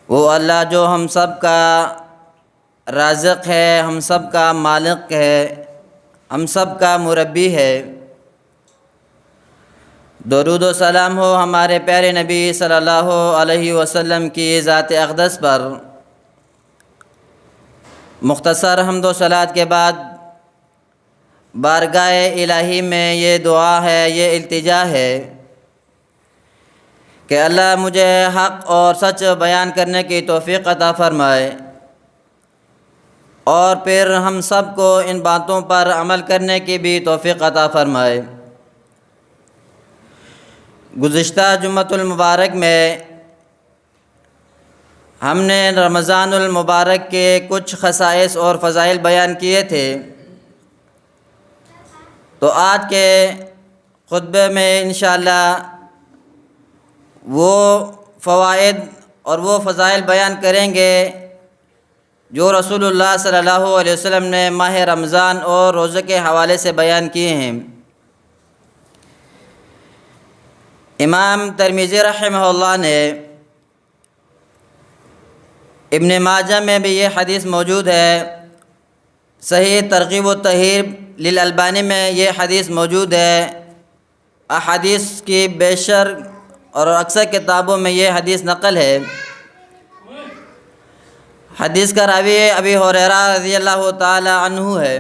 وہ اللہ جو ہم سب کا رازق ہے، ہم سب کا مالک ہے، ہم سب کا مربی ہے۔ درود و سلام ہو ہمارے پیارے نبی صلی اللہ علیہ وسلم کی ذات اقدس پر۔ مختصر حمد و صلوات کے بعد بارگاہ الہی میں یہ دعا ہے، یہ التجا ہے کہ اللہ مجھے حق اور سچ بیان کرنے کی توفیق عطا فرمائے، اور پھر ہم سب کو ان باتوں پر عمل کرنے کی بھی توفیق عطا فرمائے۔ گزشتہ جمعۃ المبارک میں ہم نے رمضان المبارک کے کچھ خصائص اور فضائل بیان کیے تھے، تو آج کے خطبے میں انشاءاللہ وہ فوائد اور وہ فضائل بیان کریں گے جو رسول اللہ صلی اللہ علیہ وسلم نے ماہ رمضان اور روزے کے حوالے سے بیان کیے ہیں۔ امام ترمذی رحمہ اللہ نے ابن ماجہ میں بھی یہ حدیث موجود ہے، صحیح ترغیب و ترہیب للالبانی میں یہ حدیث موجود ہے، احادیث کی بیشتر اور اکثر کتابوں میں یہ حدیث نقل ہے۔ حدیث کا راوی ابی ہریرہ رضی اللہ تعالی عنہ ہے۔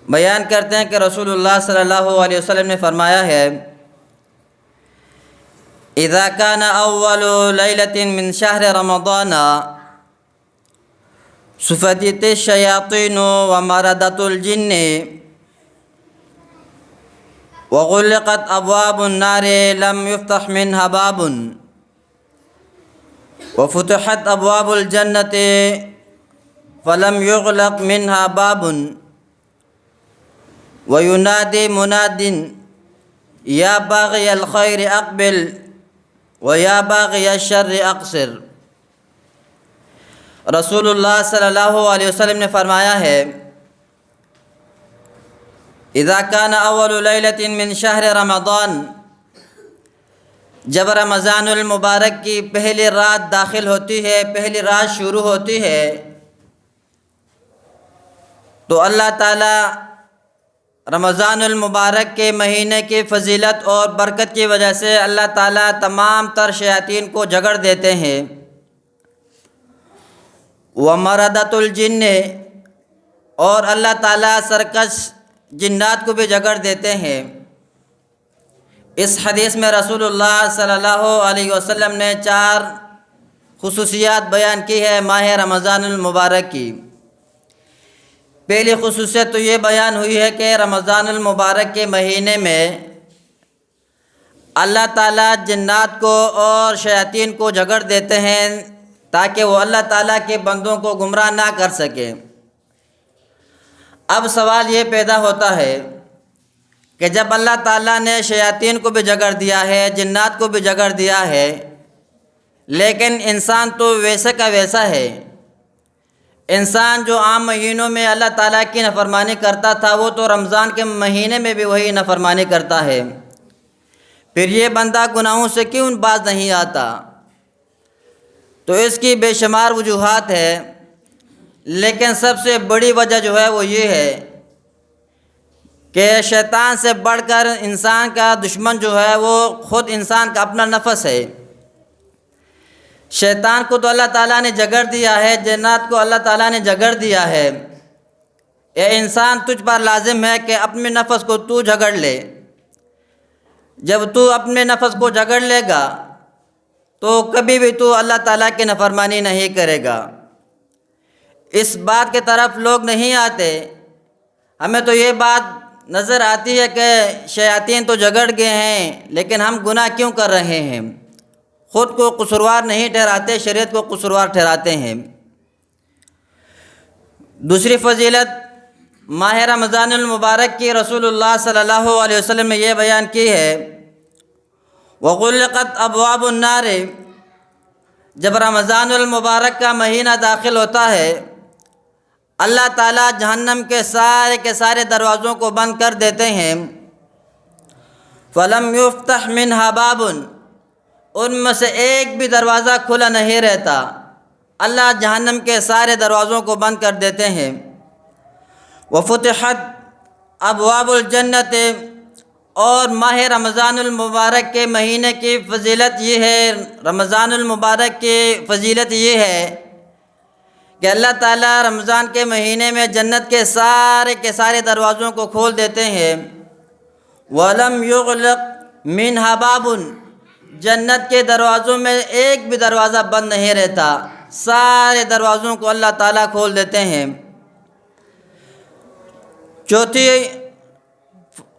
بیان کرتے ہیں کہ رسول اللہ صلی اللہ علیہ وسلم نے فرمایا ہے، اذا كان اول ليلة من شهر رمضان صفدت الشياطين ومردت الجن وغلقت ابواب النار لم يفتح منها باب وفتحت ابواب الجنة فلم يغلق منها باب وينادي مناد يا باغي الخير اقبل وَيَا بَاغِيَ الشَّرِّ اقْصِرْ۔ رسول اللہ صلی اللہ علیہ وسلم نے فرمایا ہے، اذا كان اول لیلۃ من شہر رمضان، جب رمضان المبارک کی پہلی رات داخل ہوتی ہے، پہلی رات شروع ہوتی ہے، تو اللہ تعالیٰ رمضان المبارک کے مہینے کی فضیلت اور برکت کی وجہ سے اللہ تعالیٰ تمام تر شیاطین کو جگڑ دیتے ہیں۔ وَمَرَدَةُ الْجِنِّ، اور اللہ تعالیٰ سرکش جنات کو بھی جگڑ دیتے ہیں۔ اس حدیث میں رسول اللہ صلی اللہ علیہ وسلم نے 4 خصوصیات بیان کی ہے ماہ رمضان المبارک کی۔ پہلی خصوصیت تو یہ بیان ہوئی ہے کہ رمضان المبارک کے مہینے میں اللہ تعالیٰ جنات کو اور شیاطین کو جگڑ دیتے ہیں تاکہ وہ اللہ تعالیٰ کے بندوں کو گمراہ نہ کر سکیں۔ اب سوال یہ پیدا ہوتا ہے کہ جب اللہ تعالیٰ نے شیاطین کو بھی جگڑ دیا ہے، جنات کو بھی جگڑ دیا ہے، لیکن انسان تو ویسے کا ویسا ہے۔ انسان جو عام مہینوں میں اللہ تعالیٰ کی نافرمانی کرتا تھا، وہ تو رمضان کے مہینے میں بھی وہی نافرمانی کرتا ہے۔ پھر یہ بندہ گناہوں سے کیوں باز نہیں آتا؟ تو اس کی بے شمار وجوہات ہے، لیکن سب سے بڑی وجہ جو ہے وہ یہ ہے کہ شیطان سے بڑھ کر انسان کا دشمن جو ہے وہ خود انسان کا اپنا نفس ہے۔ شیطان کو تو اللہ تعالیٰ نے جگڑ دیا ہے، جنات کو اللہ تعالیٰ نے جگڑ دیا ہے۔ اے انسان، تجھ پر لازم ہے کہ اپنے نفس کو تو جگڑ لے۔ جب تو اپنے نفس کو جگڑ لے گا تو کبھی بھی تو اللہ تعالیٰ کی نافرمانی نہیں کرے گا۔ اس بات کی طرف لوگ نہیں آتے۔ ہمیں تو یہ بات نظر آتی ہے کہ شیاطین تو جگڑ گئے ہیں، لیکن ہم گناہ کیوں کر رہے ہیں؟ خود کو قصوروار نہیں ٹھہراتے، شریعت کو قصوروار ٹھہراتے ہیں۔ دوسری فضیلت ماہ رمضان المبارک کی رسول اللہ صلی اللہ علیہ وسلم نے یہ بیان کی ہے، وَغُلِّقَتْ أَبْوَابُ النَّارِ، جب رمضان المبارک کا مہینہ داخل ہوتا ہے، اللہ تعالیٰ جہنم کے سارے دروازوں کو بند کر دیتے ہیں۔ فَلَمْ يُفْتَحْ مِنْهَا بَابٌ، ان میں سے ایک بھی دروازہ کھلا نہیں رہتا، اللہ جہنم کے سارے دروازوں کو بند کر دیتے ہیں۔ وفتحت ابواب الجنت، اور ماہ رمضان المبارک کے مہینے کی فضیلت یہ ہے، رمضان المبارک کی فضیلت یہ ہے کہ اللہ تعالیٰ رمضان کے مہینے میں جنت کے سارے دروازوں کو کھول دیتے ہیں۔ وَلَمْ يُغْلَقْ مِنْهَا بَابٌ، جنت کے دروازوں میں ایک بھی دروازہ بند نہیں رہتا، سارے دروازوں کو اللہ تعالیٰ کھول دیتے ہیں۔ چوتھی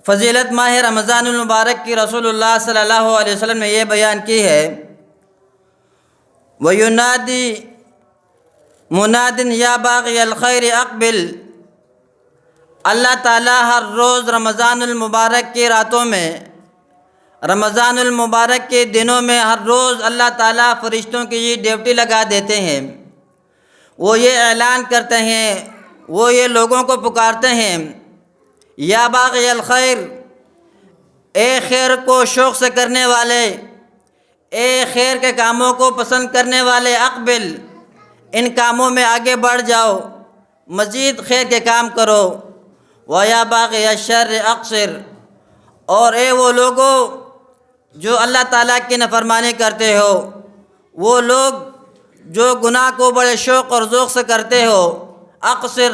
فضیلت ماہ رمضان المبارک کی رسول اللہ صلی اللہ علیہ وسلم نے یہ بیان کی ہے، وَيُنَادِي مُنَادٍ يَا بَاغِيَ الْخَيْرِ أَقْبِلْ، اللہ تعالیٰ ہر روز رمضان المبارک کی راتوں میں، رمضان المبارک کے دنوں میں ہر روز اللہ تعالیٰ فرشتوں کی یہ ڈیوٹی لگا دیتے ہیں۔ وہ یہ اعلان کرتے ہیں، وہ یہ لوگوں کو پکارتے ہیں، یا باغی الخیر، اے خیر کو شوق سے کرنے والے، اے خیر کے کاموں کو پسند کرنے والے، اقبل، ان کاموں میں آگے بڑھ جاؤ، مزید خیر کے کام کرو۔ وَيَا بَاغِيَ الشَّرِّ اقصر، اور اے وہ لوگوں جو اللہ تعالیٰ کی نافرمانی کرتے ہو، وہ لوگ جو گناہ کو بڑے شوق اور ذوق سے کرتے ہو، اقصر،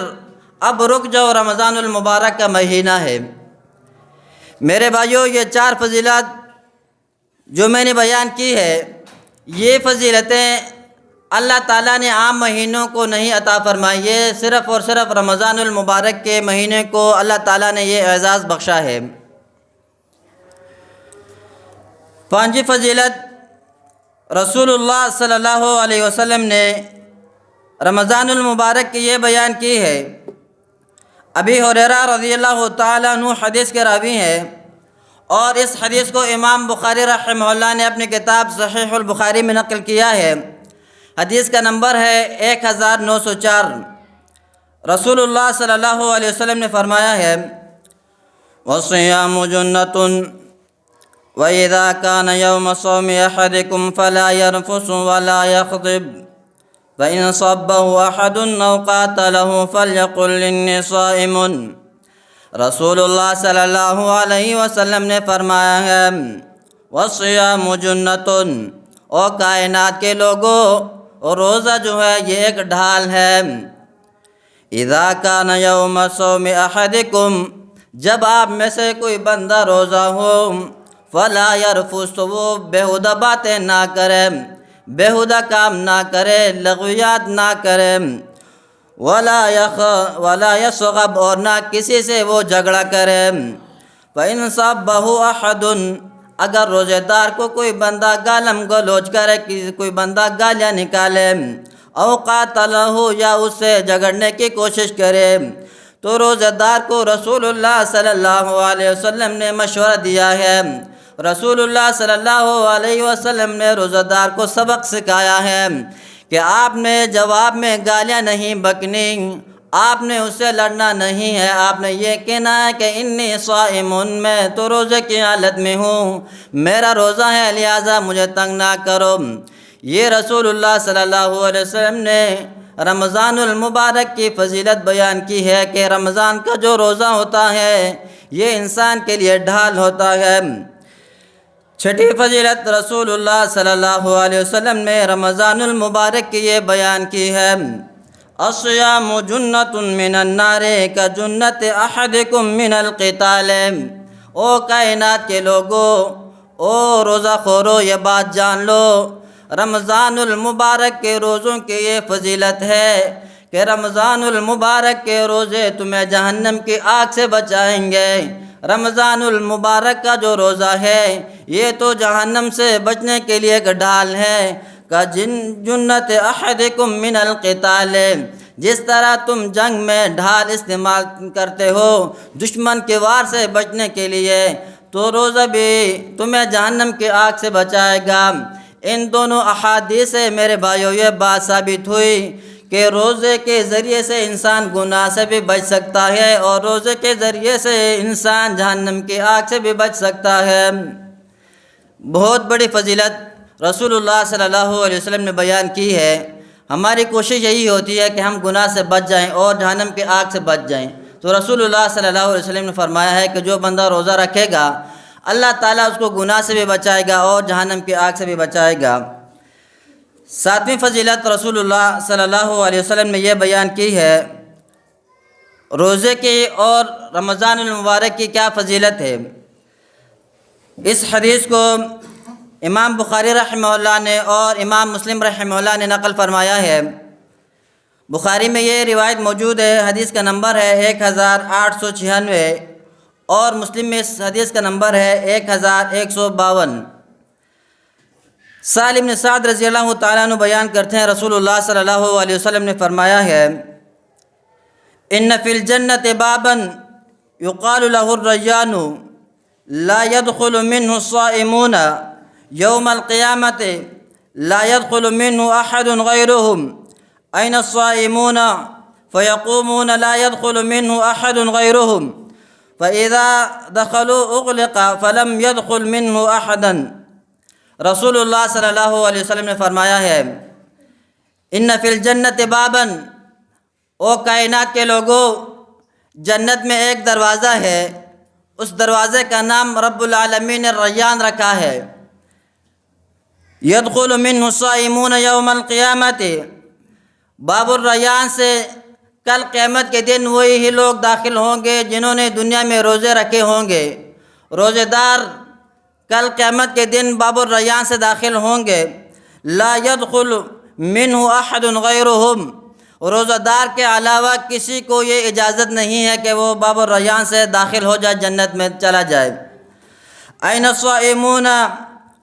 اب رک جاؤ، رمضان المبارک کا مہینہ ہے۔ میرے بھائیوں، یہ چار فضیلت جو میں نے بیان کی ہے، یہ فضیلتیں اللہ تعالیٰ نے عام مہینوں کو نہیں عطا فرمائی، یہ صرف اور صرف رمضان المبارک کے مہینے کو اللہ تعالیٰ نے یہ اعزاز بخشا ہے۔ پانچویں فضیلت، رسول اللہ صلی اللہ علیہ وسلم نے رمضان المبارک کی یہ بیان کی ہے۔ ابی ہریرہ رضی اللہ تعالیٰ عنہ حدیث کے راوی ہیں، اور اس حدیث کو امام بخاری رحمہ اللہ نے اپنی کتاب صحیح البخاری میں نقل کیا ہے۔ حدیث کا نمبر ہے 1904۔ رسول اللہ صلی اللہ علیہ وسلم نے فرمایا ہے، وَالصِّيَامُ جُنَّةٌ وَإِذَا كَانَ يَوْمَ صَوْمِ أَحَدِكُمْ فَلَا يَرْفُثْ وَلَا يَخْطِبْ فَإِنْ صَبَّهُ أَحَدٌ أَوْ قَاتَلَهُ فَلْيَقُلْ إِنِّي صَائِمٌ۔ رسول اللہ صلی اللہ علیہ وسلم نے فرمایا ہے، وَالصِّيَامُ جُنَّةٌ، او کائنات کے لوگوں، اور روزہ جو ہے یہ ایک ڈھال ہے۔ اذا کان یوم صوم احدکم، جب آپ میں سے کوئی بندہ روزہ ہو، فلا یرفث، تو وہ بیہودہ باتیں نہ کرے، بیہودہ کام نہ کرے، لغویات نہ کرے، ولا یصغب، اور نہ کسی سے وہ جھگڑا کرے۔ فإن صبہ احد، اگر روزہ دار کو کوئی بندہ گالم گلوچ کرے، کوئی بندہ گالیاں نکالے، او قاتلہ، یا اس سے جھگڑنے کی کوشش کرے، تو روزہ دار کو رسول اللہ صلی اللہ علیہ وسلم نے مشورہ دیا ہے، رسول اللہ صلی اللہ علیہ وسلم نے روزہ دار کو سبق سکھایا ہے کہ آپ نے جواب میں گالیاں نہیں بکنی، آپ نے اس سے لڑنا نہیں ہے، آپ نے یہ کہنا ہے کہ انی صائم، میں تو روزے کی حالت میں ہوں، میرا روزہ ہے، لہٰذا مجھے تنگ نہ کرو۔ یہ رسول اللہ صلی اللہ علیہ وسلم نے رمضان المبارک کی فضیلت بیان کی ہے کہ رمضان کا جو روزہ ہوتا ہے یہ انسان کے لیے ڈھال ہوتا ہے۔ چھٹی فضیلت، رسول اللہ صلی اللہ علیہ وسلم نے رمضان المبارک کی یہ بیان کی ہے، الصیام جنۃ من النار کجنۃ احدکم من القتال۔ او کائنات کے لوگوں، او روزہ خورو، یہ بات جان لو، رمضان المبارک کے روزوں کی یہ فضیلت ہے کہ رمضان المبارک کے روزے تمہیں جہنم کی آگ سے بچائیں گے۔ رمضان المبارک کا جو روزہ ہے یہ تو جہنم سے بچنے کے لیے ایک ڈھال ہے، جنت احدکم من القتال، جس طرح تم جنگ میں ڈھال استعمال کرتے ہو دشمن کے وار سے بچنے کے لیے، تو روزہ بھی تمہیں جہنم کی آگ سے بچائے گا۔ ان دونوں احادیث سے میرے بھائیوں یہ بات ثابت ہوئی کہ روزے کے ذریعے سے انسان گناہ سے بھی بچ سکتا ہے، اور روزے کے ذریعے سے انسان جہنم کی آگ سے بھی بچ سکتا ہے۔ بہت بڑی فضیلت رسول اللہ صلی اللہ علیہ وسلم نے بیان کی ہے، ہماری کوشش یہی ہوتی ہے کہ ہم گناہ سے بچ جائیں اور جہنم کی آگ سے بچ جائیں۔ تو رسول اللہ صلی اللہ علیہ وسلم نے فرمایا ہے کہ جو بندہ روزہ رکھے گا اللہ تعالیٰ اس کو گناہ سے بھی بچائے گا اور جہنم کی آگ سے بھی بچائے گا۔ ساتویں فضیلت رسول اللہ صلی اللہ علیہ وسلم نے یہ بیان کی ہے، روزے کی اور رمضان المبارک کی کیا فضیلت ہے۔ اس حدیث کو امام بخاری رحمہ اللہ نے اور امام مسلم رحمہ اللہ نے نقل فرمایا ہے۔ بخاری میں یہ روایت موجود ہے، حدیث کا نمبر ہے 1896 اور مسلم میں اس حدیث کا نمبر ہے 1152۔ سہل بن سعد رضی اللہ تعالیٰ عنہ بیان کرتے ہیں، رسول اللہ صلی اللہ علیہ وسلم نے فرمایا ہے، ان فی الجنت بابا یقال له الریان لا يدخل منه الصائمون یوم القیامت لا يدخل منه احد غیرهم این الصائمون فیقومون لا يدخل منه احد غیرهم فاذا دخلوا اغلق فلم يدخل منه احدا۔ رسول اللہ صلی اللہ علیہ وسلم نے فرمایا ہے، ان فی الجنت بابا، او کائنات کے لوگوں، جنت میں ایک دروازہ ہے، اس دروازے کا نام رب العالمین الریان رکھا ہے۔ یدخل منہ الصائمون یوم القیامت، باب الریان سے کل قیامت کے دن وہی لوگ داخل ہوں گے جنہوں نے دنیا میں روزے رکھے ہوں گے۔ روزے دار کل قیامت کے دن باب الریان سے داخل ہوں گے۔ لا يدخل منہ احد غیرہم، روزہ دار کے علاوہ کسی کو یہ اجازت نہیں ہے کہ وہ باب الریان سے داخل ہو جائے، جنت میں چلا جائے۔ این الصائمون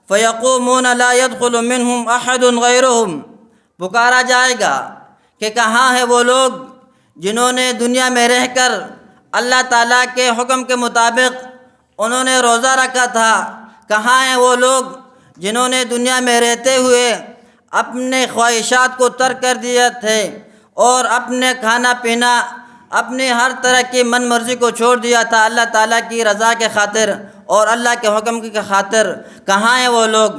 فیقومون لا يدخل منہم احد غیرہم، پکارا جائے گا کہ کہاں ہیں وہ لوگ جنہوں نے دنیا میں رہ کر اللہ تعالیٰ کے حکم کے مطابق انہوں نے روزہ رکھا تھا، کہاں ہیں وہ لوگ جنہوں نے دنیا میں رہتے ہوئے اپنے خواہشات کو ترک کر دیا تھے اور اپنے کھانا پینا، اپنی ہر طرح کی من مرضی کو چھوڑ دیا تھا اللہ تعالیٰ کی رضا کے خاطر اور اللہ کے حکم کی خاطر، کہاں ہیں وہ لوگ؟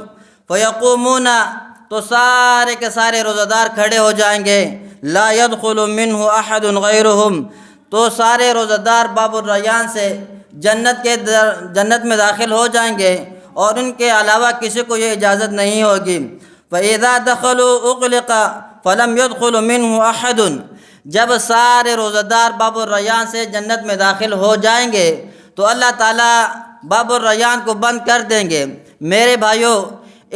فیقومون، تو سارے کے سارے روزہ دار کھڑے ہو جائیں گے، لا يدخل منہ احد غیرہم، تو سارے روزہ دار باب الریان سے جنت میں داخل ہو جائیں گے اور ان کے علاوہ کسی کو یہ اجازت نہیں ہوگی۔ فَإِذَا دَخَلُوا اُغْلِقَ فَلَمْ يَدْخُلُ مِنْهُ أَحَدٌ، جب سارے روزہ دار باب الریان سے جنت میں داخل ہو جائیں گے تو اللہ تعالیٰ باب الریان کو بند کر دیں گے۔ میرے بھائیوں،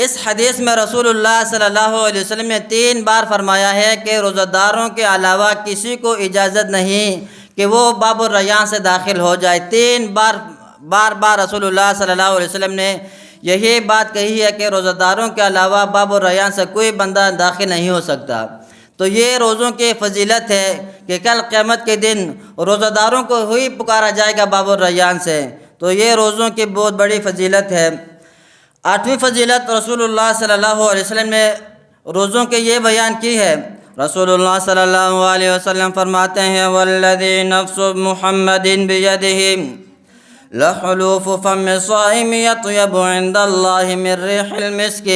اس حدیث میں رسول اللہ صلی اللہ علیہ وسلم نے 3 بار فرمایا ہے کہ روزہ داروں کے علاوہ کسی کو اجازت نہیں کہ وہ باب الریان سے داخل ہو جائے۔ 3 بار رسول اللہ صلی اللہ علیہ وسلم نے یہی بات کہی ہے کہ روزہ داروں کے علاوہ باب الریان سے کوئی بندہ داخل نہیں ہو سکتا۔ تو یہ روزوں کی فضیلت ہے کہ کل قیامت کے دن روزہ داروں کو ہی پکارا جائے گا باب الریان سے، تو یہ روزوں کی بہت بڑی فضیلت ہے۔ 8ویں فضیلت رسول اللہ صلی اللہ علیہ وسلم نے روزوں کے یہ بیان کی ہے۔ رسول اللہ صلی اللہ علیہ وسلم فرماتے ہیں، والذی نفس محمد بیدہ لحلوف فم الصائم یطیب عند اللہ من ریح المسک۔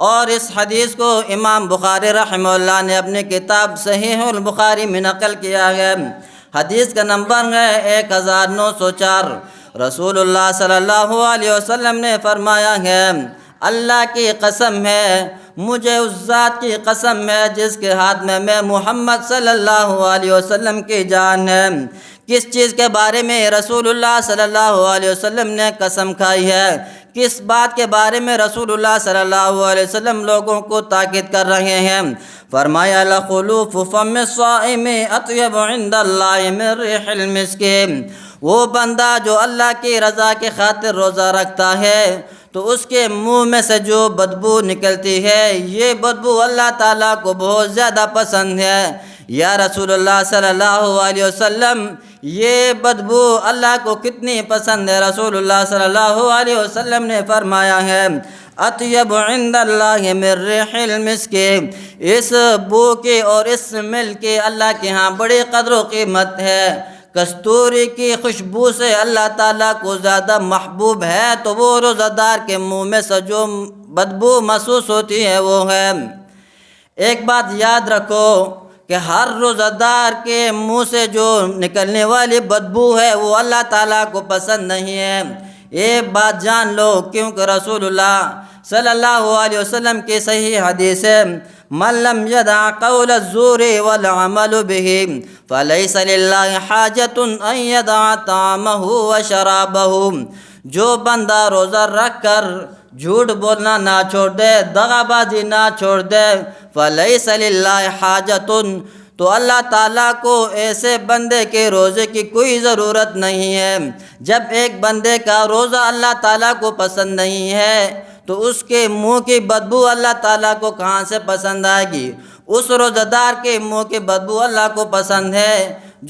اور اس حدیث کو امام بخاری رحمہ اللہ نے اپنی کتاب صحیح البخاری میں نقل کیا ہے۔ حدیث کا نمبر ہے 1904۔ رسول اللہ صلی اللہ علیہ وسلم نے فرمایا ہے، اللہ کی قسم ہے، مجھے اس ذات کی قسم ہے جس کے ہاتھ میں محمد صلی اللہ علیہ وسلم کی جان ہے۔ کس چیز کے بارے میں رسول اللہ صلی اللہ علیہ وسلم نے قسم کھائی ہے؟ کس بات کے بارے میں رسول اللہ صلی اللہ علیہ وسلم لوگوں کو تاکید کر رہے ہیں؟ فرمایا، لخلوف فم الصائم اطیب عند اللہ من ریح المسک۔ وہ بندہ جو اللہ کی رضا کی خاطر روزہ رکھتا ہے تو اس کے منہ میں سے جو بدبو نکلتی ہے، یہ بدبو اللہ تعالیٰ کو بہت زیادہ پسند ہے۔ یا رسول اللہ صلی اللہ علیہ وسلم، یہ بدبو اللہ کو کتنی پسند ہے؟ رسول اللہ صلی اللہ علیہ وسلم نے فرمایا ہے، اطیب عند اللہ من ریح المسک۔ اس بو کی اور اس اسمیل کی اللہ کے ہاں بڑی قدر و قیمت ہے۔ کستوری کی خوشبو سے اللہ تعالیٰ کو زیادہ محبوب ہے تو وہ روزہ دار کے منہ میں سے جو بدبو محسوس ہوتی ہے وہ ہے۔ ایک بات یاد رکھو کہ ہر روزہ دار کے منہ سے جو نکلنے والی بدبو ہے وہ اللہ تعالیٰ کو پسند نہیں ہے۔ ایک بات جان لو، کیونکہ رسول اللہ صلی اللہ علیہ وسلم کی صحیح حدیث ہے، من لم يدع قول الزور والعمل به فليس لله حاجة ان يدع طعامه وشرابه۔ جو بندہ روزہ رکھ کر جھوٹ بولنا نہ چھوڑ دے، دغا بازی نہ چھوڑ دے، فلیس للہ حاجۃ، تو اللہ تعالیٰ کو ایسے بندے کے روزے کی کوئی ضرورت نہیں ہے۔ جب ایک بندے کا روزہ اللہ تعالیٰ کو پسند نہیں ہے تو اس کے منہ کی بدبو اللہ تعالیٰ کو کہاں سے پسند آئے گی؟ اس روزہ دار کے منہ کی بدبو اللہ کو پسند ہے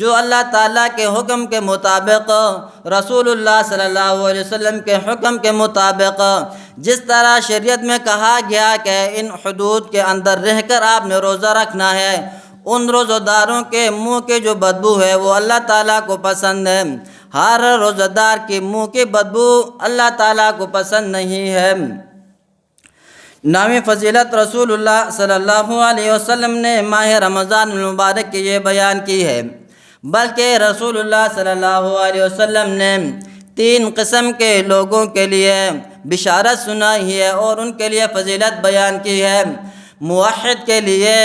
جو اللہ تعالیٰ کے حکم کے مطابق، رسول اللہ صلی اللہ علیہ وسلم کے حکم کے مطابق، جس طرح شریعت میں کہا گیا کہ ان حدود کے اندر رہ کر آپ نے روزہ رکھنا ہے، ان روزہ داروں کے منہ کی جو بدبو ہے وہ اللہ تعالیٰ کو پسند ہے۔ ہر روزہ دار کے منہ کی بدبو اللہ تعالیٰ کو پسند نہیں ہے۔ نامی فضیلت رسول اللہ صلی اللہ علیہ وسلم نے ماہ رمضان المبارک کی یہ بیان کی ہے، بلکہ رسول اللہ صلی اللہ علیہ وسلم نے 3 قسم کے لوگوں کے لیے بشارت سنائی ہے اور ان کے لیے فضیلت بیان کی ہے۔ موحد کے لیے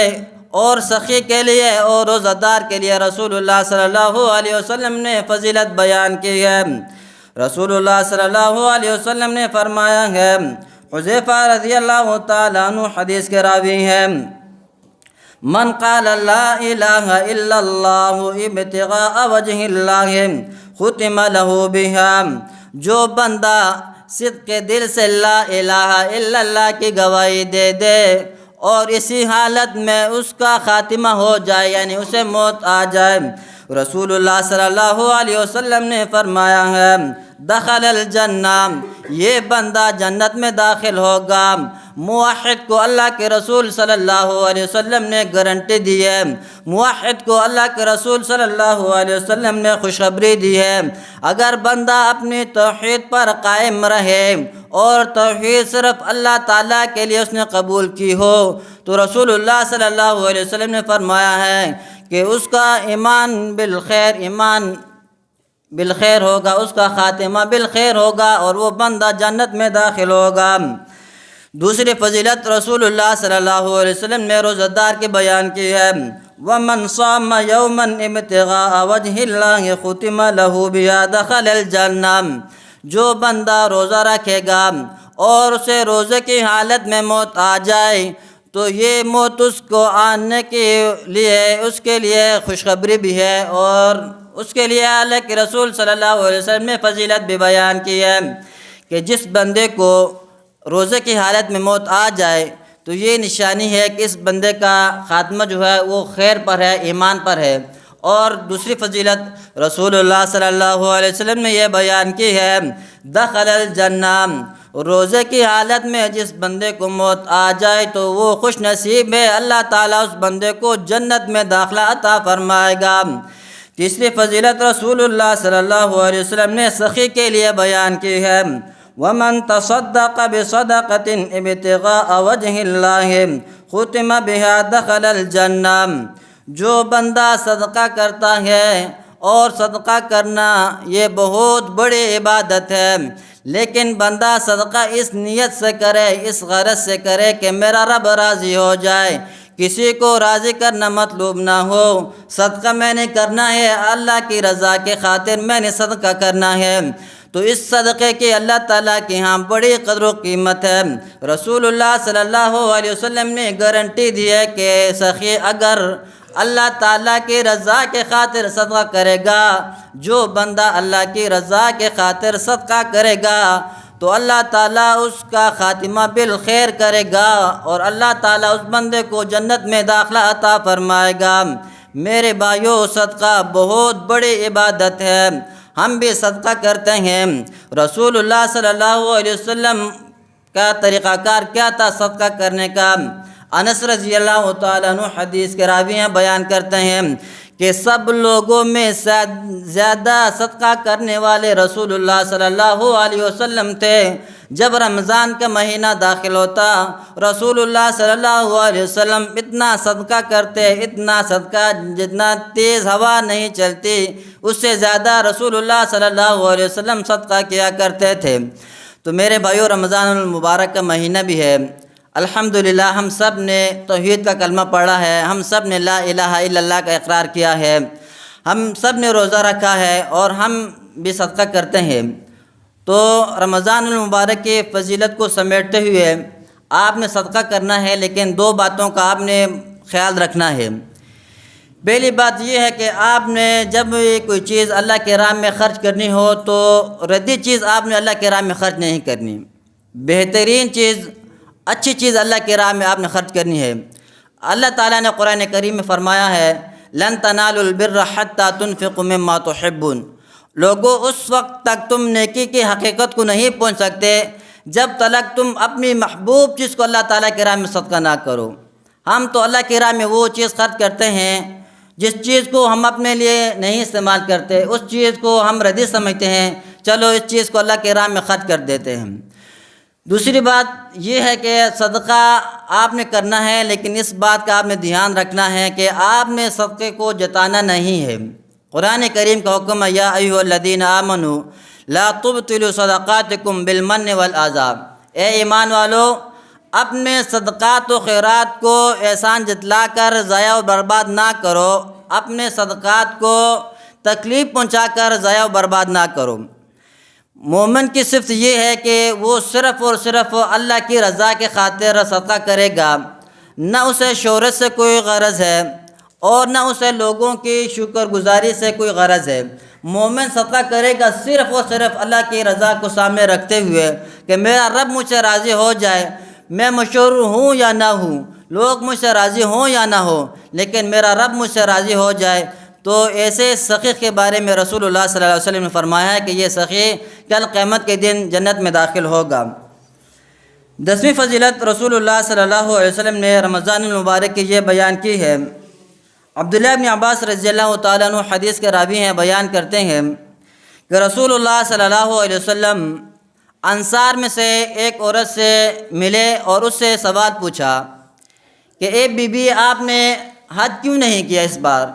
اور سخی کے لیے اور روزہ دار کے لیے رسول اللہ صلی اللہ علیہ وسلم نے فضیلت بیان کی ہے۔ رسول اللہ صلی اللہ علیہ وسلم نے فرمایا ہے، حذیفہ رضی اللہ تعالیٰ عنہ حدیث کے راوی ہیں، من قال لا الہ الا اللہ ابتغاء وجہ اللہ ختم له بها، جو بندہ صدق دل سے لا الہ الا اللہ کی گواہی دے دے اور اسی حالت میں اس کا خاتمہ ہو جائے، یعنی اسے موت آ جائے، رسول اللہ صلی اللہ علیہ وسلم نے فرمایا ہے، دخل الجنہ، یہ بندہ جنت میں داخل ہوگا۔ موحد کو اللہ کے رسول صلی اللہ علیہ وسلم نے گارنٹی دی ہے، موحد کو اللہ کے رسول صلی اللہ علیہ وسلم نے خوشخبری دی ہے، اگر بندہ اپنی توحید پر قائم رہے اور توحید صرف اللہ تعالیٰ کے لیے اس نے قبول کی ہو تو رسول اللہ صلی اللہ علیہ وسلم نے فرمایا ہے کہ اس کا ایمان بالخیر ہوگا، اس کا خاتمہ بالخیر ہوگا اور وہ بندہ جنت میں داخل ہوگا۔ دوسری فضیلت رسول اللہ صلی اللہ علیہ وسلم نے روزہ دار کی بیان کی ہے، وَمَنْ صَامَ يَوْمًا ابْتِغَاءَ وَجْهِ اللَّهِ خُتِمَ لَهُ بِهَا دَخَلَ الْجَنَّةَ، جو بندہ روزہ رکھے گا اور اسے روزے کی حالت میں موت آ جائے تو یہ موت اس کو آنے کے لیے اس کے لیے خوشخبری بھی ہے اور اس کے لیے اللہ کے رسول صلی اللہ علیہ وسلم نے فضیلت بھی بیان کی ہے کہ جس بندے کو روزے کی حالت میں موت آ جائے تو یہ نشانی ہے کہ اس بندے کا خاتمہ جو ہے وہ خیر پر ہے، ایمان پر ہے۔ اور دوسری فضیلت رسول اللہ صلی اللہ علیہ وسلم نے یہ بیان کی ہے، دخل الجنہ، روزے کی حالت میں جس بندے کو موت آ جائے تو وہ خوش نصیب ہے، اللہ تعالیٰ اس بندے کو جنت میں داخلہ عطا فرمائے گا۔ تیسری فضیلت رسول اللہ صلی اللہ علیہ وسلم نے سخی کے لیے بیان کی ہے، وَمَن تَصَدَّقَ بِصَدَقَةٍ ابْتِغَاءَ وَجْهِ اللَّهِ خُتِمَ بِهَا دَخَلَ الْجَنَّةَ، جو بندہ صدقہ کرتا ہے اور صدقہ کرنا یہ بہت بڑی عبادت ہے، لیکن بندہ صدقہ اس نیت سے کرے، اس غرض سے کرے کہ میرا رب راضی ہو جائے، کسی کو راضی کرنا مطلوب نہ ہو، صدقہ میں نے کرنا ہے اللہ کی رضا کے خاطر میں نے صدقہ کرنا ہے، تو اس صدقے کی اللہ تعالیٰ کے ہاں بڑی قدر و قیمت ہے۔ رسول اللہ صلی اللہ علیہ وسلم نے گارنٹی دی ہے کہ سخی اگر اللہ تعالیٰ کی رضا کے خاطر صدقہ کرے گا، جو بندہ اللہ کی رضا کے خاطر صدقہ کرے گا تو اللہ تعالیٰ اس کا خاتمہ بالخیر کرے گا اور اللہ تعالیٰ اس بندے کو جنت میں داخلہ عطا فرمائے گا۔ میرے بھائیو، صدقہ بہت بڑی عبادت ہے، ہم بھی صدقہ کرتے ہیں۔ رسول اللہ صلی اللہ علیہ وسلم کا طریقہ کار کیا تھا صدقہ کرنے کا؟ انس رضی اللہ تعالیٰ عنہ حدیث کے راوی ہیں، بیان کرتے ہیں کہ سب لوگوں میں زیادہ صدقہ کرنے والے رسول اللہ صلی اللہ علیہ وسلم تھے۔ جب رمضان کا مہینہ داخل ہوتا رسول اللہ صلی اللہ علیہ وسلم اتنا صدقہ کرتے، اتنا صدقہ جتنا تیز ہوا نہیں چلتی اس سے زیادہ رسول اللہ صلی اللہ علیہ وسلم صدقہ کیا کرتے تھے۔ تو میرے بھائیو، رمضان المبارک کا مہینہ بھی ہے۔ الحمدللہ ہم سب نے توحید کا کلمہ پڑھا ہے، ہم سب نے لا الہ الا اللہ کا اقرار کیا ہے، ہم سب نے روزہ رکھا ہے اور ہم بھی صدقہ کرتے ہیں۔ تو رمضان المبارک کی فضیلت کو سمیٹتے ہوئے آپ نے صدقہ کرنا ہے، لیکن دو باتوں کا آپ نے خیال رکھنا ہے۔ پہلی بات یہ ہے کہ آپ نے جب کوئی چیز اللہ کے راہ میں خرچ کرنی ہو تو ردی چیز آپ نے اللہ کے راہ میں خرچ نہیں کرنی، بہترین چیز، اچھی چیز اللہ کے راہ میں آپ نے خرچ کرنی ہے۔ اللہ تعالیٰ نے قرآن کریم میں فرمایا ہے لن تنالوا البر حتى تنفقوا مما تحبون، لوگوں اس وقت تک تم نیکی کی حقیقت کو نہیں پہنچ سکتے جب تک تم اپنی محبوب چیز کو اللہ تعالیٰ کے راہ میں صدقہ نہ کرو۔ ہم تو اللہ کے راہ میں وہ چیز خرچ کرتے ہیں جس چیز کو ہم اپنے لیے نہیں استعمال کرتے، اس چیز کو ہم ردی سمجھتے ہیں، چلو اس چیز کو اللہ کے راہ میں خرچ کر دیتے ہیں۔ دوسری بات یہ ہے کہ صدقہ آپ نے کرنا ہے، لیکن اس بات کا آپ نے دھیان رکھنا ہے کہ آپ نے صدقے کو جتانا نہیں ہے۔ قرآن کریم کا حکم ہے یا ایھا الذین آمنوا لا تبطلوا صدقاتکم بالمن والعذاب، اے ایمان والو اپنے صدقات و خیرات کو احسان جتلا کر ضائع و برباد نہ کرو، اپنے صدقات کو تکلیف پہنچا کر ضائع و برباد نہ کرو۔ مومن کی صفت یہ ہے کہ وہ صرف اور صرف اللہ کی رضا کے خاطر صدقہ کرے گا، نہ اسے شہرت سے کوئی غرض ہے اور نہ اسے لوگوں کی شکر گزاری سے کوئی غرض ہے۔ مومن صدقہ کرے گا صرف اور صرف اللہ کی رضا کو سامنے رکھتے ہوئے کہ میرا رب مجھ سے راضی ہو جائے، میں مشہور ہوں یا نہ ہوں، لوگ مجھ سے راضی ہوں یا نہ ہوں، لیکن میرا رب مجھ سے راضی ہو جائے۔ تو ایسے سخی کے بارے میں رسول اللہ صلی اللہ علیہ وسلم نے فرمایا ہے کہ یہ سخی کل قیامت کے دن جنت میں داخل ہوگا۔ 10ویں فضیلت رسول اللہ صلی اللہ علیہ وسلم نے رمضان المبارک کی یہ بیان کی ہے۔ عبداللہ بن عباس رضی اللہ تعالیٰ عنہ حدیث کے راوی ہیں، بیان کرتے ہیں کہ رسول اللہ صلی اللہ علیہ وسلم انصار میں سے ایک عورت سے ملے اور اس سے سوال پوچھا کہ اے بی بی آپ نے حج کیوں نہیں کیا اس بار؟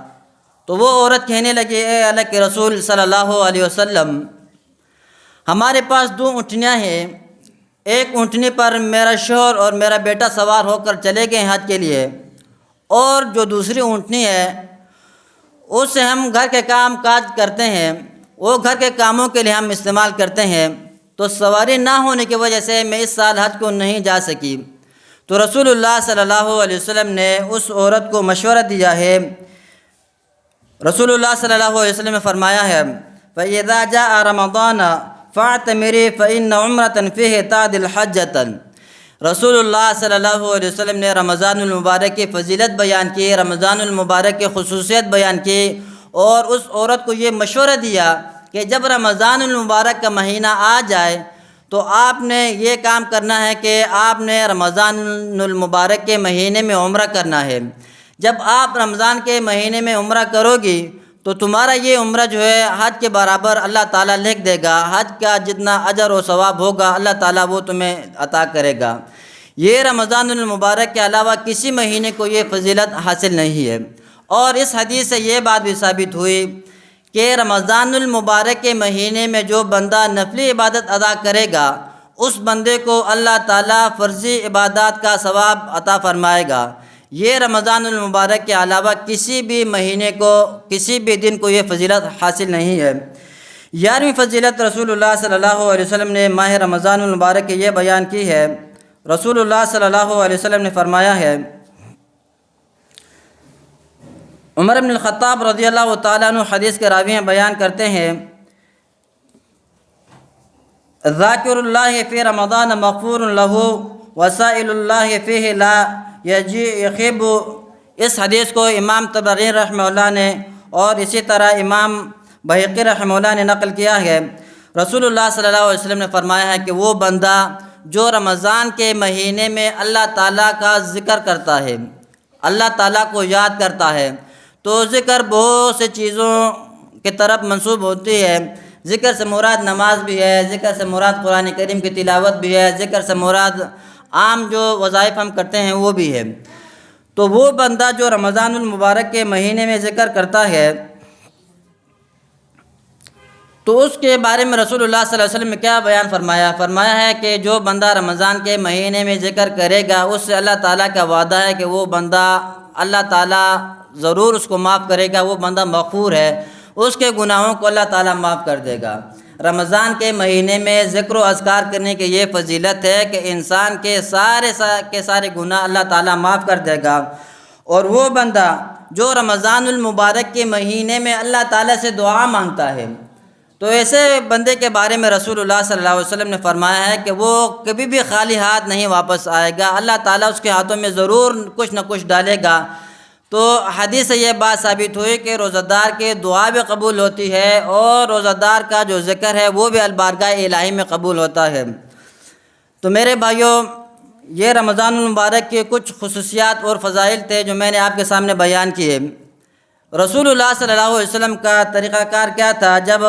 تو وہ عورت کہنے لگی اے اللہ کے رسول صلی اللہ علیہ وسلم ہمارے پاس 2 اونٹنیاں ہیں، ایک اونٹنی پر میرا شوہر اور میرا بیٹا سوار ہو کر چلے گئے حج کے لیے، اور جو دوسری اونٹنی ہے اس سے ہم گھر کے کام کاج کرتے ہیں، وہ گھر کے کاموں کے لیے ہم استعمال کرتے ہیں، تو سواری نہ ہونے کی وجہ سے میں اس سال حج کو نہیں جا سکی۔ تو رسول اللہ صلی اللہ علیہ وسلم نے اس عورت کو مشورہ دیا ہے۔ رسول اللہ صلی اللہ علیہ وسلم نے فرمایا ہے فَإِذَا جَاءَ رَمَضَانَ فَاعْتَمِرِي فَإِنَّ عُمْرَةً فِيهِ تَعْدِلُ حَجَّةً۔ رسول اللہ صلی اللہ علیہ وسلم نے رمضان المبارک کی فضیلت بیان کی، رمضان المبارک کی خصوصیت بیان کی، اور اس عورت کو یہ مشورہ دیا کہ جب رمضان المبارک کا مہینہ آ جائے تو آپ نے یہ کام کرنا ہے کہ آپ نے رمضان المبارک کے مہینے میں عمرہ کرنا ہے۔ جب آپ رمضان کے مہینے میں عمرہ کرو گی تو تمہارا یہ عمرہ جو ہے حج کے برابر اللہ تعالیٰ لکھ دے گا، حج کا جتنا اجر و ثواب ہوگا اللہ تعالیٰ وہ تمہیں عطا کرے گا۔ یہ رمضان المبارک کے علاوہ کسی مہینے کو یہ فضیلت حاصل نہیں ہے۔ اور اس حدیث سے یہ بات بھی ثابت ہوئی کہ رمضان المبارک کے مہینے میں جو بندہ نفلی عبادت ادا کرے گا اس بندے کو اللہ تعالیٰ فرضی عبادات کا ثواب عطا فرمائے گا۔ یہ رمضان المبارک کے علاوہ کسی بھی مہینے کو، کسی بھی دن کو یہ فضیلت حاصل نہیں ہے۔ 11ویں فضیلت رسول اللہ صلی اللہ علیہ وسلم نے ماہ رمضان المبارک کی یہ بیان کی ہے۔ رسول اللہ صلی اللہ علیہ وسلم نے فرمایا ہے، عمر بن الخطاب رضی اللہ تعالیٰ عنہ حدیث کے راوی ہیں، بیان کرتے ہیں ذاکر اللہ فی رمضان مغفور لہ وسائل اللہ فیہ لا یخیب۔ اس حدیث کو امام طبری رحمہ اللہ نے اور اسی طرح امام بہقی رحمہ اللہ نے نقل کیا ہے۔ رسول اللہ صلی اللہ علیہ وسلم نے فرمایا ہے کہ وہ بندہ جو رمضان کے مہینے میں اللہ تعالیٰ کا ذکر کرتا ہے، اللہ تعالیٰ کو یاد کرتا ہے، تو ذکر بہت سے چیزوں کی طرف منسوب ہوتی ہے۔ ذکر سے مراد نماز بھی ہے، ذکر سے مراد قرآن کریم کی تلاوت بھی ہے، ذکر سے مراد عام جو وظائف ہم کرتے ہیں وہ بھی ہے۔ تو وہ بندہ جو رمضان المبارک کے مہینے میں ذکر کرتا ہے تو اس کے بارے میں رسول اللہ صلی اللہ علیہ وسلم نے کیا بیان فرمایا ہے کہ جو بندہ رمضان کے مہینے میں ذکر کرے گا اس سے اللہ تعالیٰ کا وعدہ ہے کہ وہ بندہ اللہ تعالیٰ ضرور اس کو معاف کرے گا، وہ بندہ مغفور ہے، اس کے گناہوں کو اللہ تعالیٰ معاف کر دے گا۔ رمضان کے مہینے میں ذکر و اذکار کرنے کی یہ فضیلت ہے کہ انسان کے سارے گناہ اللہ تعالیٰ معاف کر دے گا۔ اور وہ بندہ جو رمضان المبارک کے مہینے میں اللہ تعالیٰ سے دعا مانگتا ہے تو ایسے بندے کے بارے میں رسول اللہ صلی اللہ علیہ وسلم نے فرمایا ہے کہ وہ کبھی بھی خالی ہاتھ نہیں واپس آئے گا، اللہ تعالیٰ اس کے ہاتھوں میں ضرور کچھ نہ کچھ ڈالے گا۔ تو حدیث سے یہ بات ثابت ہوئی کہ روزہ دار کی دعا بھی قبول ہوتی ہے اور روزہ دار کا جو ذکر ہے وہ بھی البارگاہ الہی میں قبول ہوتا ہے۔ تو میرے بھائیوں، یہ رمضان المبارک کے کچھ خصوصیات اور فضائل تھے جو میں نے آپ کے سامنے بیان کیے۔ رسول اللہ صلی اللہ علیہ وسلم کا طریقہ کار کیا تھا؟ جب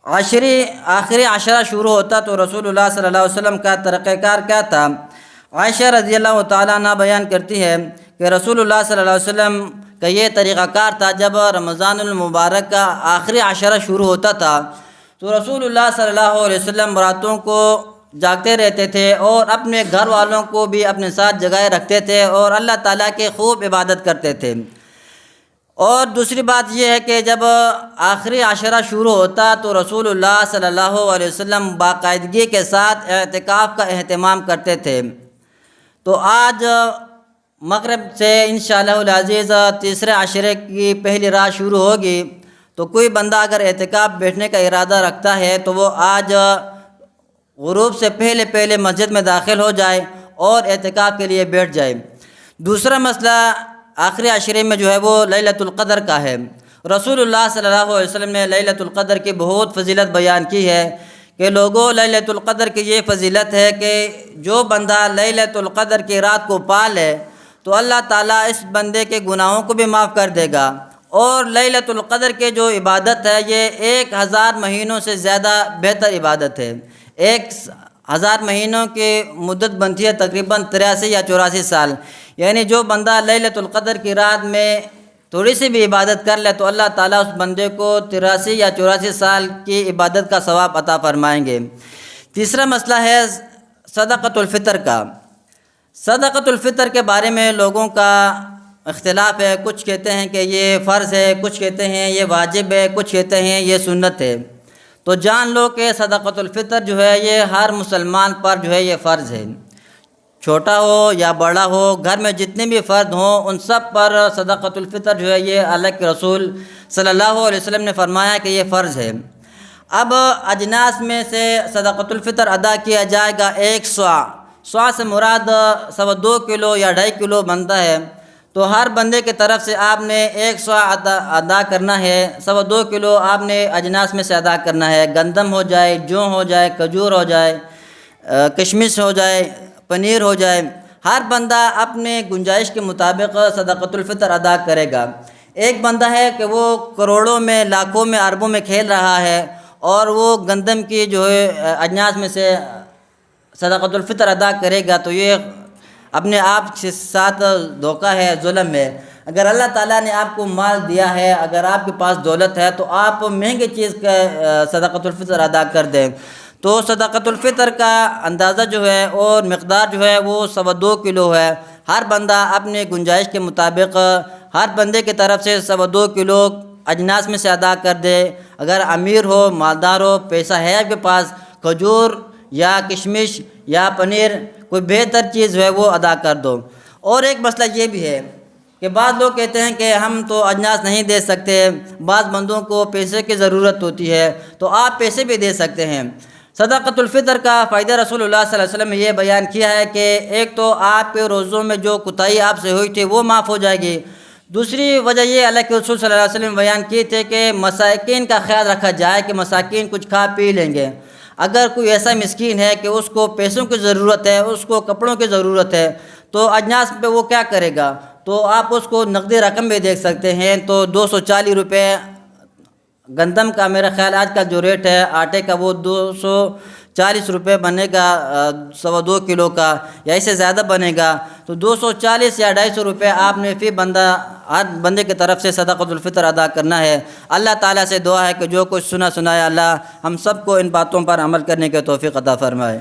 آخری عشرہ شروع ہوتا تو رسول اللہ صلی اللہ علیہ وسلم کا طریقہ کار کیا تھا؟ عائشہ رضی اللہ تعالیٰ عنہ بیان کرتی ہے کہ رسول اللہ صلی اللہ علیہ وسلم کا یہ طریقہ کار تھا، جب رمضان المبارک کا آخری عشرہ شروع ہوتا تھا تو رسول اللہ صلی اللہ علیہ وسلم راتوں کو جاگتے رہتے تھے اور اپنے گھر والوں کو بھی اپنے ساتھ جگائے رکھتے تھے اور اللہ تعالیٰ کی خوب عبادت کرتے تھے۔ اور دوسری بات یہ ہے کہ جب آخری عشرہ شروع ہوتا تو رسول اللہ صلی اللہ علیہ وسلم باقاعدگی کے ساتھ اعتکاف کا اہتمام کرتے تھے۔ تو آج مغرب سے انشاءاللہ العزیز تیسرے عشرے کی پہلی رات شروع ہوگی، تو کوئی بندہ اگر اعتکاف بیٹھنے کا ارادہ رکھتا ہے تو وہ آج غروب سے پہلے مسجد میں داخل ہو جائے اور اعتکاف کے لیے بیٹھ جائے۔ دوسرا مسئلہ آخری عشرے میں جو ہے وہ لیلۃ القدر کا ہے۔ رسول اللہ صلی اللہ علیہ وسلم نے لیلۃ القدر کی بہت فضیلت بیان کی ہے کہ لوگوں، لیلۃ القدر کی یہ فضیلت ہے کہ جو بندہ لیلۃ القدر کی رات کو پا لے تو اللہ تعالیٰ اس بندے کے گناہوں کو بھی معاف کر دے گا۔ اور لیلۃ القدر کے جو عبادت ہے یہ 1000 مہینوں سے زیادہ بہتر عبادت ہے۔ 1000 مہینوں کی مدت بنتی ہے تقریباً 83 یا 84 سال، یعنی جو بندہ لیلۃ القدر کی رات میں تھوڑی سی بھی عبادت کر لے تو اللہ تعالیٰ اس بندے کو 83 یا 84 سال کی عبادت کا ثواب عطا فرمائیں گے۔ تیسرا مسئلہ ہے صدقۃ الفطر کا۔ صدقۃ الفطر کے بارے میں لوگوں کا اختلاف ہے، کچھ کہتے ہیں کہ یہ فرض ہے، کچھ کہتے ہیں یہ واجب ہے، کچھ کہتے ہیں یہ سنت ہے۔ تو جان لو کہ صدقۃ الفطر جو ہے یہ ہر مسلمان پر جو ہے یہ فرض ہے، چھوٹا ہو یا بڑا ہو، گھر میں جتنے بھی فرد ہوں ان سب پر صدقۃ الفطر جو ہے یہ اللہ کے رسول صلی اللہ علیہ وسلم نے فرمایا کہ یہ فرض ہے۔ اب اجناس میں سے صدقۃ الفطر ادا کیا جائے گا 1 صاع۔ صاع سے مراد 2.25 کلو یا 2.5 کلو بنتا ہے، تو ہر بندے کی طرف سے آپ نے 1 صاع ادا کرنا ہے۔ 2.25 کلو آپ نے اجناس میں سے ادا کرنا ہے، گندم ہو جائے، جو ہو جائے، کھجور ہو جائے، کشمش ہو جائے، پنیر ہو جائے، ہر بندہ اپنے گنجائش کے مطابق صدقۃ الفطر ادا کرے گا۔ ایک بندہ ہے کہ وہ کروڑوں میں، لاکھوں میں، اربوں میں کھیل رہا ہے اور وہ گندم کی جو ہے اجناس میں سے صدقۃ الفطر ادا کرے گا تو یہ اپنے آپ کے ساتھ دھوکہ ہے، ظلم ہے۔ اگر اللہ تعالیٰ نے آپ کو مال دیا ہے، اگر آپ کے پاس دولت ہے تو آپ مہنگی چیز کا صدقۃ الفطر ادا کر دیں۔ تو صدقۃ الفطر کا اندازہ جو ہے اور مقدار جو ہے وہ 2.25 کلو ہے۔ ہر بندہ اپنے گنجائش کے مطابق ہر بندے کی طرف سے 2.25 کلو اجناس میں سے ادا کر دے۔ اگر امیر ہو، مالدار ہو، پیسہ ہے آپ کے پاس، کھجور یا کشمش یا پنیر، کوئی بہتر چیز جو ہے وہ ادا کر دو۔ اور ایک مسئلہ یہ بھی ہے کہ بعض لوگ کہتے ہیں کہ ہم تو اجناس نہیں دے سکتے، بعض بندوں کو پیسے کی ضرورت ہوتی ہے، تو آپ پیسے بھی دے سکتے ہیں۔ صدقۃ الفطر کا فائدہ رسول اللہ صلی اللہ علیہ وسلم نے یہ بیان کیا ہے کہ ایک تو آپ کے روزوں میں جو کوتاہی آپ سے ہوئی تھی وہ معاف ہو جائے گی۔ دوسری وجہ یہ اللہ کے رسول صلی اللہ علیہ وسلم نے بیان کی تھے کہ مساکین کا خیال رکھا جائے کہ مساکین کچھ کھا پی لیں گے۔ اگر کوئی ایسا مسکین ہے کہ اس کو پیسوں کی ضرورت ہے، اس کو کپڑوں کی ضرورت ہے، تو اجناس پہ وہ کیا کرے گا؟ تو آپ اس کو نقدی رقم بھی دیکھ سکتے ہیں. تو 240 روپے گندم کا میرا خیال آج کا جو ریٹ ہے آٹے کا وہ 240 روپے بنے گا 2.25 کلو کا, یا اس سے زیادہ بنے گا. تو 240 یا 250 روپے آپ نے فی بندے کی طرف سے صدقۃ الفطر ادا کرنا ہے. اللہ تعالیٰ سے دعا ہے کہ جو کچھ سنا سنایا اللہ ہم سب کو ان باتوں پر عمل کرنے کے توفیق عطا فرمائے.